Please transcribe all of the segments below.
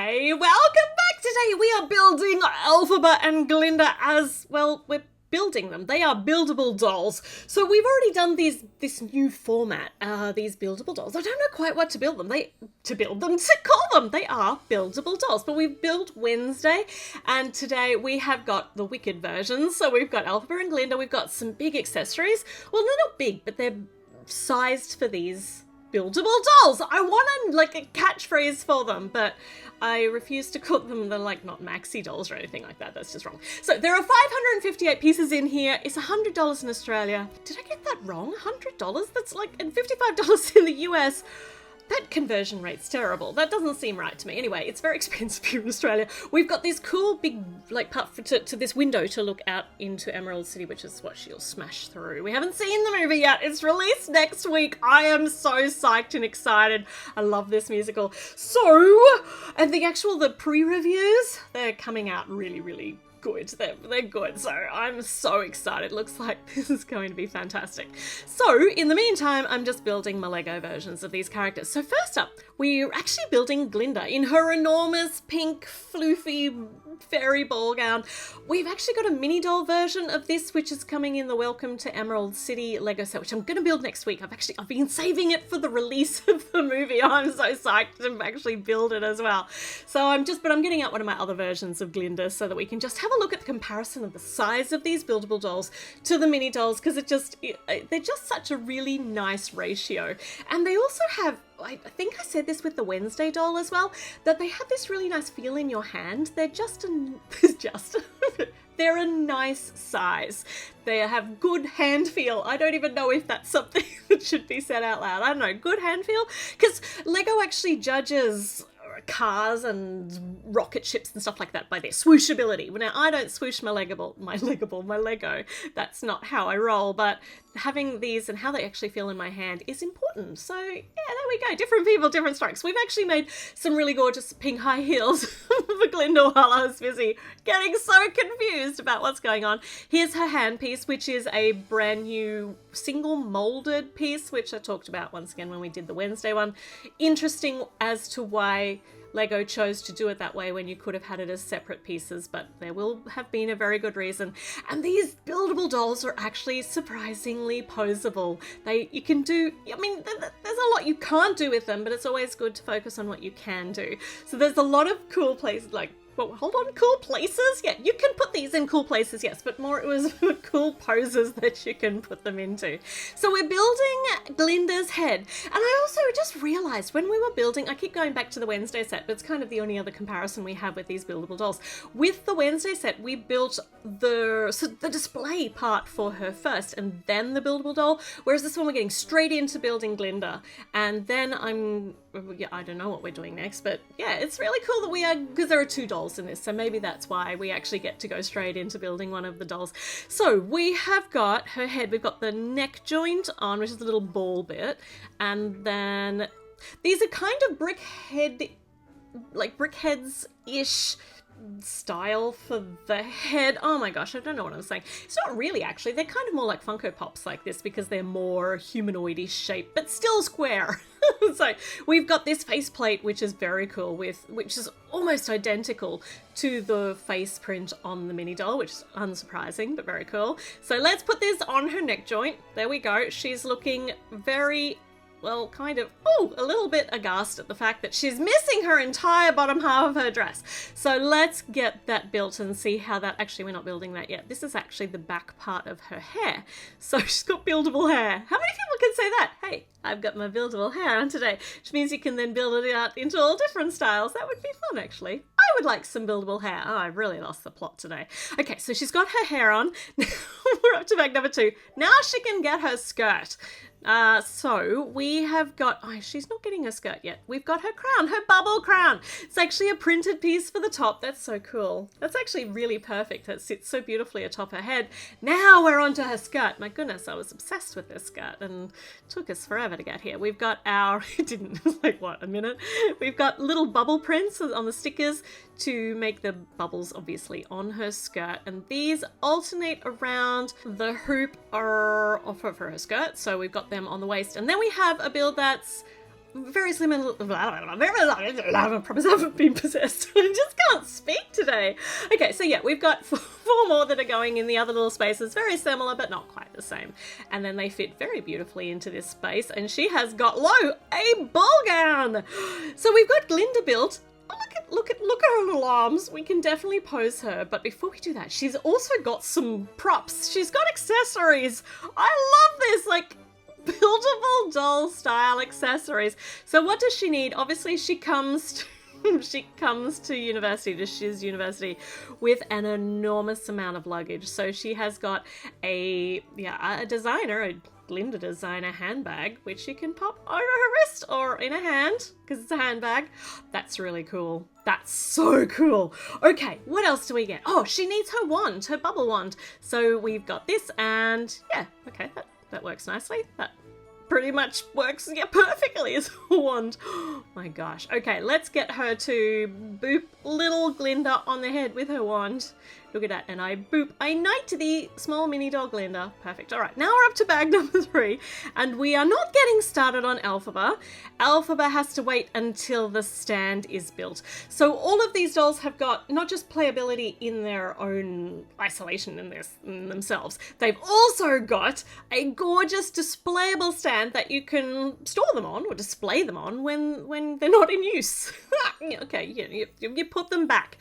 Hi, welcome back. Today we are building Elphaba and Glinda as, well, we're building them. They are buildable dolls. So we've already done this new format, these buildable dolls. I don't know quite what to build them. To call them. They are buildable dolls. But we've built Wednesday, and today we have got the wicked versions. So we've got Elphaba and Glinda. We've got some big accessories. Well, they're not big, but they're sized for these buildable dolls. I want a catchphrase for them, but I refuse to call them. They're not maxi dolls or anything like that. That's just wrong. So there are 558 pieces in here. It's $100 in Australia. Did I get that wrong? $100? That's and $55 in the US. That conversion rate's terrible. That doesn't seem right to me. Anyway, it's very expensive here in Australia. We've got this cool big part to this window to look out into Emerald City, which is what she'll smash through. We haven't seen the movie yet. It's released next week. I am so psyched and excited. I love this musical. So, and the pre-reviews, they're coming out really, really good. They're good, so I'm so excited. Looks like this is going to be fantastic. So in the meantime, I'm just building my Lego versions of these characters. So first up, we're actually building Glinda in her enormous pink floofy fairy ball gown. We've actually got a mini doll version of this, which is coming in the Welcome to Emerald City Lego set, which I'm going to build next week. I've been saving it for the release of the movie. I'm so psyched to actually build it as well. So I'm getting out one of my other versions of Glinda so that we can just have a look at the comparison of the size of these buildable dolls to the mini dolls, because they're just such a really nice ratio. And they also have, I think I said this with the Wednesday doll as well, that they have this really nice feel in your hand. They're they're a nice size. They have good hand feel. I don't even know if that's something that should be said out loud. I don't know, good hand feel? Because Lego actually judges cars and rocket ships and stuff like that by their swooshability. Now, I don't swoosh my Lego. That's not how I roll, but having these and how they actually feel in my hand is important. So yeah, there we go. Different people, different strokes. We've actually made some really gorgeous pink high heels for Glinda while I was busy getting so confused about what's going on. Here's her hand piece, which is a brand new single molded piece, which I talked about once again when we did the Wednesday one. Interesting as to why Lego chose to do it that way when you could have had it as separate pieces, but there will have been a very good reason. And these buildable dolls are actually surprisingly posable. There's a lot you can't do with them, but it's always good to focus on what you can do. So there's a lot of cool places, cool places? Yeah, you can put these in cool places, yes, but more it was cool poses that you can put them into. So we're building Glinda's head. And I also just realized when we were building, I keep going back to the Wednesday set, but it's kind of the only other comparison we have with these buildable dolls. With the Wednesday set, we built the display part for her first and then the buildable doll, whereas this one we're getting straight into building Glinda. And then I don't know what we're doing next, but yeah, it's really cool that because there are two dolls in this, so maybe that's why we actually get to go straight into building one of the dolls. So we have got her head, we've got the neck joint on, which is the little ball bit, and then these are kind of brickheads-ish style for the head. Oh my gosh, I don't know what I'm saying. It's not really, actually. They're kind of more like Funko Pops like this because they're more humanoid-ish shape, but still square. So we've got this faceplate, which is very cool, which is almost identical to the face print on the mini doll, which is unsurprising, but very cool. So let's put this on her neck joint. There we go. She's looking very, well, a little bit aghast at the fact that she's missing her entire bottom half of her dress. So let's get that built and see how that, actually we're not building that yet. This is actually the back part of her hair. So she's got buildable hair. How many people can say that? Hey, I've got my buildable hair on today, which means you can then build it out into all different styles. That would be fun, actually. I would like some buildable hair. Oh, I've really lost the plot today. Okay, so she's got her hair on. We're up to bag number 2. Now she can get her skirt. So we have got, she's not getting a skirt yet. We've got her crown, her bubble crown. It's actually a printed piece for the top. That's so cool. That's actually really perfect. It sits so beautifully atop her head. Now we're onto her skirt. My goodness, I was obsessed with this skirt and it took us forever to get here. We've got a minute. We've got little bubble prints on the stickers to make the bubbles obviously on her skirt, and these alternate around the hoop off of her skirt, so we've got them on the waist. And then we have a build that's very slim and I promise I haven't been possessed. I just can't speak today. Okay, so yeah, we've got 4 more that are going in the other little spaces, very similar but not quite the same. And then they fit very beautifully into this space, and she has got a ball gown. So we've got Glinda built. Oh, look at her little arms. We can definitely pose her, but before we do that, she's also got some props. She's got accessories. I love this, like buildable doll style accessories. So what does she need? Obviously she comes to university, to Shiz University, with an enormous amount of luggage. So she has got a Glinda designer handbag, which you can pop over her wrist or in a hand, because it's a handbag. That's really cool. That's so cool. Okay, what else do we get? Oh, she needs her wand, her bubble wand. So we've got this, and yeah, okay, that works nicely. That pretty much works, yeah, perfectly as a wand. Oh my gosh. Okay, let's get her to boop little Glinda on the head with her wand. Look at that. And I boop. I knight the small mini doll Glinda. Perfect. All right, now we're up to bag number 3, and we are not getting started on Elphaba. Elphaba has to wait until the stand is built. So all of these dolls have got not just playability in their own isolation in themselves. They've also got a gorgeous displayable stand that you can store them on or display them on when they're not in use. Okay, you put them back.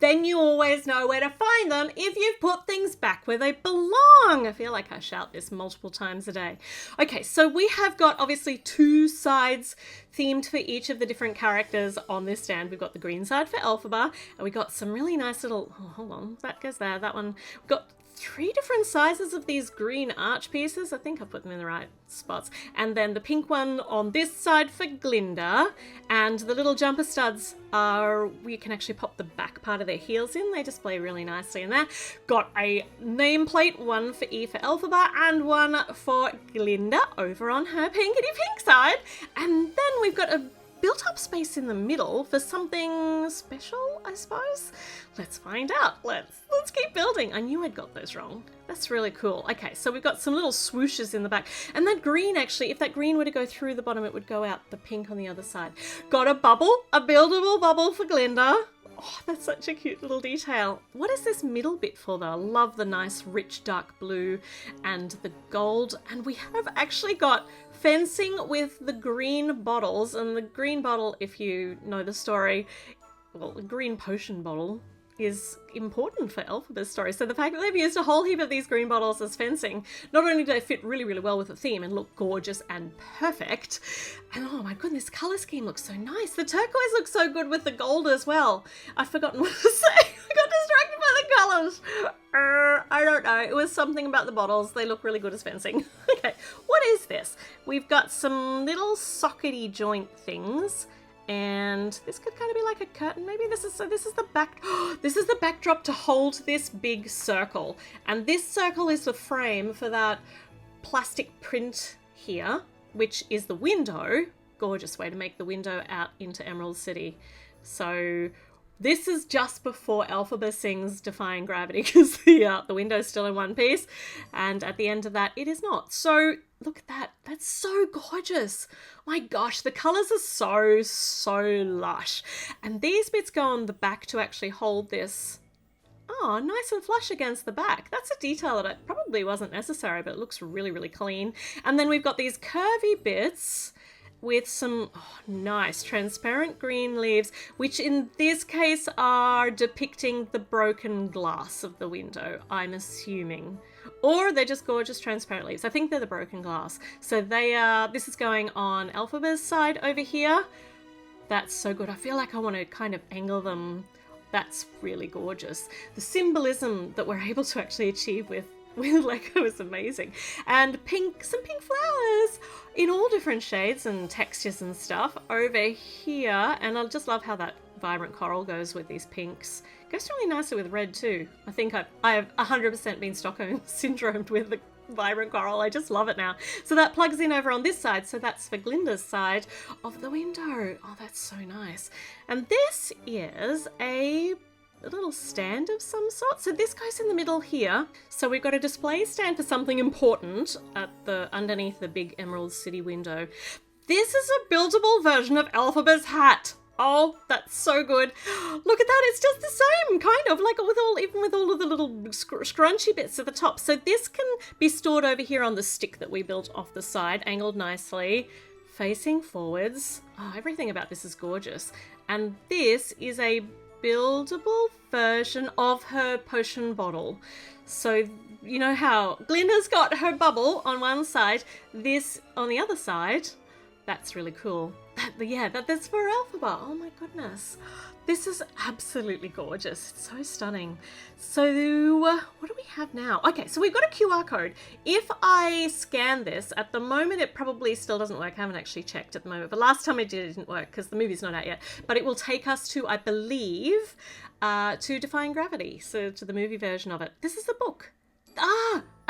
Then you always know where to find them if you've put things back where they belong. I feel like I shout this multiple times a day. Okay, so we have got obviously 2 sides themed for each of the different characters on this stand. We've got the green side for Elphaba, and we got some really nice little, oh, hold on, that goes there, that one. We've got 3 different sizes of these green arch pieces. I think I put them in the right spots. And then the pink one on this side for Glinda. And the little jumper studs are, we can actually pop the back part of their heels in. They display really nicely in there. Got a nameplate, one for E for Elphaba and one for Glinda over on her pinkety pink side. And then we've got a built up space in the middle for something special, I suppose. Let's find out. Let's keep building. I knew I'd got those wrong. That's really cool. Okay, so we've got some little swooshes in the back. And that green, actually, if that green were to go through the bottom, it would go out the pink on the other side. Got a bubble, a buildable bubble for Glinda. Oh, that's such a cute little detail. What is this middle bit for though? I love the nice rich dark blue and the gold. And we have actually got fencing with the green bottles. And the green bottle, if you know the story, well, the green potion bottle is important for Elphaba's story. So the fact that they've used a whole heap of these green bottles as fencing, not only do they fit really, really well with the theme and look gorgeous and perfect, and oh my goodness, colour scheme looks so nice. The turquoise looks so good with the gold as well. I've forgotten what to say. I got distracted by the colours. I don't know. It was something about the bottles. They look really good as fencing. Okay, what is this? We've got some little sockety joint things. And this could kind of be like a curtain. Maybe this is the back. This is the backdrop to hold this big circle. And this circle is the frame for that plastic print here, which is the window. Gorgeous way to make the window out into Emerald City. So this is just before Elphaba sings Defying Gravity, because the window's still in one piece. And at the end of that, it is not. So look at that. That's so gorgeous. My gosh, the colours are so lush. And these bits go on the back to actually hold this. Oh, nice and flush against the back. That's a detail that probably wasn't necessary, but it looks really, really clean. And then we've got these curvy bits with some nice transparent green leaves, which in this case are depicting the broken glass of the window, I'm assuming. Or they're just gorgeous transparent leaves. I think they're the broken glass. So this is going on Elphaba's side over here. That's so good. I feel like I want to kind of angle them. That's really gorgeous. The symbolism that we're able to actually achieve with Lego is amazing. And some pink flowers in all different shades and textures and stuff over here. And I just love how that vibrant coral goes with these pinks. Goes really nicely with red too. I think I have 100% been Stockholm syndromed with the vibrant coral. I just love it now. So that plugs in over on this side. So that's for Glinda's side of the window. Oh, that's so nice. And this is a little stand of some sort. So this goes in the middle here. So we've got a display stand for something important at underneath the big Emerald City window. This is a buildable version of Elphaba's hat. Oh, that's so good. Look at that. It's just the same, kind of, like even with all of the little scrunchy bits at the top. So this can be stored over here on the stick that we built off the side, angled nicely, facing forwards. Oh, everything about this is gorgeous. And this is a buildable version of her potion bottle. So you know how Glinda's got her bubble on one side, this on the other side. That's really cool. That's for Elphaba. Oh my goodness. This is absolutely gorgeous. It's so stunning. So what do we have now? Okay, so we've got a QR code. If I scan this, at the moment it probably still doesn't work. I haven't actually checked at the moment. But last time I did, it didn't work because the movie's not out yet. But it will take us to, I believe, to Defying Gravity. So to the movie version of it. This is the book.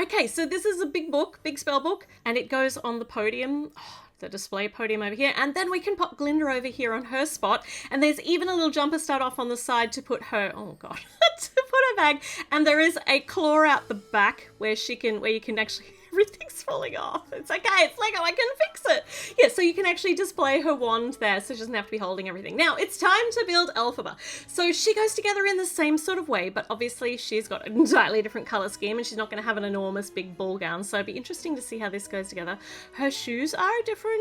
Okay, so this is a big book, big spell book, and it goes on the podium. The display podium over here, and then we can pop Glinda over here on her spot, and there's even a little jumper stud off on the side to put her, oh god, to put her bag, and there is a claw out the back where you can actually, everything's falling off. It's okay, it's Lego, I can fix it. Yeah, so you can actually display her wand there, so she doesn't have to be holding everything. Now, it's time to build Elphaba. So she goes together in the same sort of way, but obviously she's got an entirely different colour scheme, and she's not going to have an enormous big ball gown, so it'd be interesting to see how this goes together. Her shoes are different.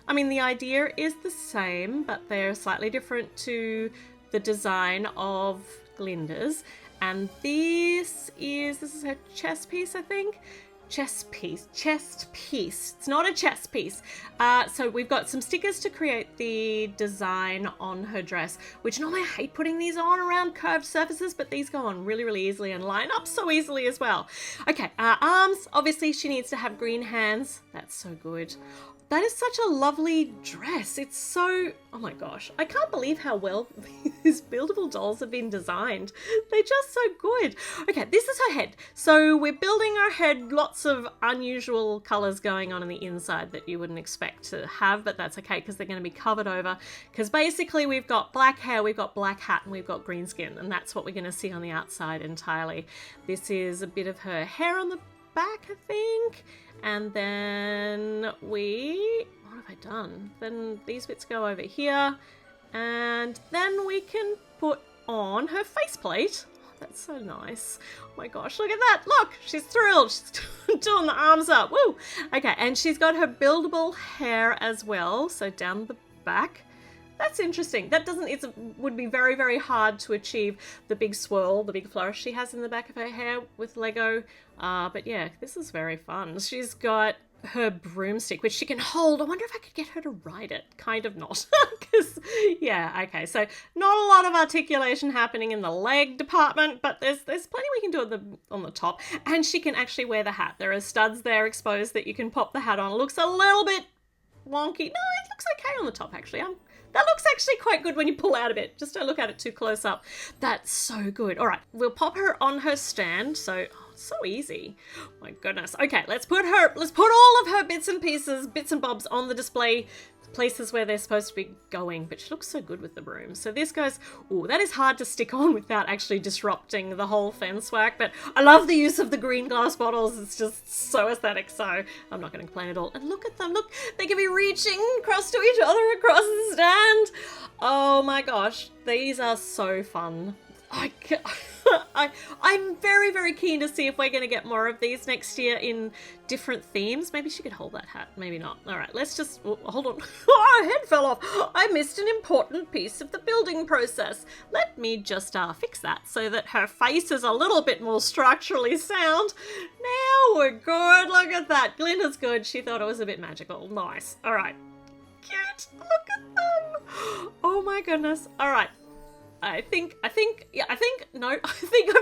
I mean, the idea is the same, but they're slightly different to the design of Glinda's. And this is her chest piece, I think. Chest piece. It's not a chest piece. So we've got some stickers to create the design on her dress, which normally I hate putting these on around curved surfaces, but these go on really, really easily and line up so easily as well. Okay, arms. Obviously she needs to have green hands. That's so good. That is such a lovely dress. It's so, oh my gosh, I can't believe how well these buildable dolls have been designed. They're just so good. Okay, this is her head. So we're building her head, lots of unusual colors going on the inside that you wouldn't expect to have, but that's okay because they're going to be covered over, because basically we've got black hair, we've got black hat, and we've got green skin, and that's what we're going to see on the outside entirely. This is a bit of her hair on the back, I think. And then what have I done? Then these bits go over here, and then we can put on her faceplate. Oh, that's so nice. Oh my gosh, look at that. Look, she's thrilled. She's doing the arms up. Woo! Okay, and she's got her buildable hair as well, so down the back. That's interesting. That would be very, very hard to achieve the big swirl, the big flourish she has in the back of her hair with Lego. But yeah, this is very fun. She's got her broomstick, which she can hold. I wonder if I could get her to ride it. Kind of not. Because, yeah, okay. So not a lot of articulation happening in the leg department, but there's plenty we can do on the top. And she can actually wear the hat. There are studs there exposed that you can pop the hat on. It looks a little bit wonky. No, it looks okay on the top, actually. That looks actually quite good when you pull out a bit. Just don't look at it too close up. That's so good. All right, we'll pop her on her stand. So, so easy. Oh my goodness. Okay, let's put all of her bits and pieces, bits and bobs on the display places where they're supposed to be going, but she looks so good with the broom. So this goes, oh, that is hard to stick on without actually disrupting the whole fence work, but I love the use of the green glass bottles. It's just so aesthetic, so I'm not going to complain at all. And look at them, look, they can be reaching across to each other across the stand. Oh my gosh, these are so fun. I'm very, very keen to see if we're going to get more of these next year in different themes. Maybe she could hold that hat. Maybe not. All right, let's just... hold on. Oh, her head fell off. I missed an important piece of the building process. Let me just fix that so that her face is a little bit more structurally sound. Now we're good. Look at that. Glinda's good. She thought it was a bit magical. Nice. All right. Cute. Look at them. Oh my goodness. All right. I think I'm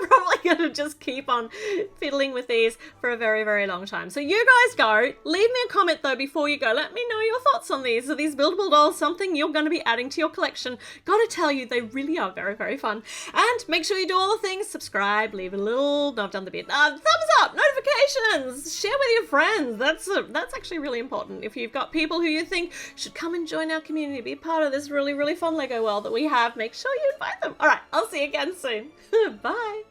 probably going to just keep on fiddling with these for a very, very long time. So you guys go. Leave me a comment though before you go. Let me know your thoughts on these. Are these buildable dolls something you're going to be adding to your collection? Gotta tell you, they really are very, very fun. And make sure you do all the things. Subscribe, leave a little, no, I've done the bit. Thumbs up, notifications, share with your friends. That's actually really important. If you've got people who you think should come and join our community, be part of this really, really fun Lego world that we have, make sure you invite them. All right, I'll see you again soon. Bye.